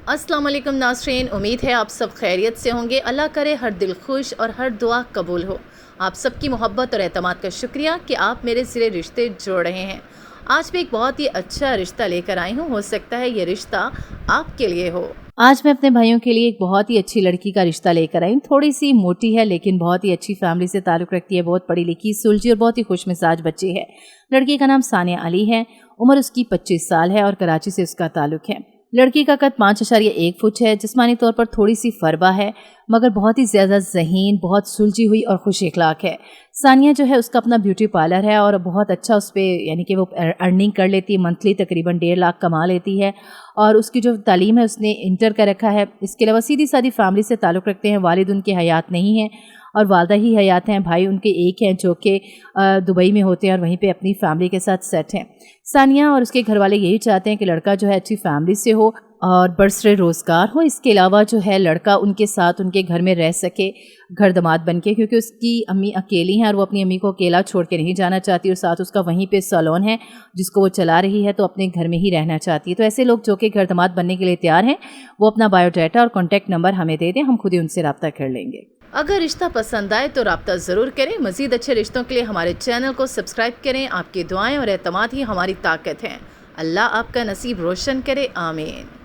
अस्सलाम वालेकुम नाज़रीन, उम्मीद है आप सब खैरियत से होंगे। अल्लाह करे हर दिल खुश और हर दुआ कबूल हो। आप सबकी मोहब्बत और एतमाद का शुक्रिया कि आप मेरे सिरे रिश्ते जोड़ रहे हैं। आज मैं एक बहुत ही अच्छा रिश्ता लेकर आई हूँ। हो सकता है ये रिश्ता आपके लिए हो। आज मैं अपने भाइयों के लिए एक बहुत ही अच्छी लड़की का रिश्ता लेकर आई हूँ। थोड़ी सी मोटी है लेकिन बहुत ही अच्छी फैमिली से ताल्लुक़ रखती है, बहुत पढ़ी लिखी, सुलझी और बहुत ही खुश मिजाज बच्ची है। लड़की का नाम सानिया अली है, उम्र उसकी 25 साल है और कराची से उसका ताल्लुक़ है। लड़की का कद 5.1 फुट है, जिस्मानी तौर पर थोड़ी सी फरबा है मगर बहुत ही ज़्यादा ज़हीन, बहुत सुलझी हुई और खुश इखलाक है। सानिया जो है उसका अपना ब्यूटी पार्लर है और बहुत अच्छा उस पर यानी कि वो अर्निंग कर लेती है, मंथली तकरीबन 1.5 लाख कमा लेती है। और उसकी जो तालीम है उसने इंटर का रखा है। इसके अलावा सीधी सादी फैमिली से ताल्लुक़ रखते हैं। वालिद उनके हयात नहीं हैं और वालदा ही हयात हैं। भाई उनके एक हैं जो कि दुबई में होते हैं और वहीं पे अपनी फैमिली के साथ सेट हैं। सानिया और उसके घर वाले यही चाहते हैं कि लड़का जो है अच्छी फैमिली से हो और बरसरे रोज़गार हो। इसके अलावा जो है लड़का उनके साथ उनके घर में रह सके घर दमाद बन के, क्योंकि उसकी अम्मी अकेली हैं और वो अपनी अम्मी को अकेला छोड़ के नहीं जाना चाहती और साथ उसका वहीं पे सैलून है जिसको वो चला रही है, तो अपने घर में ही रहना चाहती है। तो ऐसे लोग जो कि घर दमाद बनने के लिए तैयार हैं वो अपना बायोडाटा और कॉन्टैक्ट नंबर हमें दे दें, हम खुद ही उनसे रब्ता कर लेंगे। अगर रिश्ता पसंद आए तो रब्ता ज़रूर करें। मज़ीद अच्छे रिश्तों के लिए हमारे चैनल को सब्सक्राइब करें। आपकी दुआएं और एतमाद ही हमारी ताकत हैं। अल्लाह आपका नसीब रोशन करे, आमीन।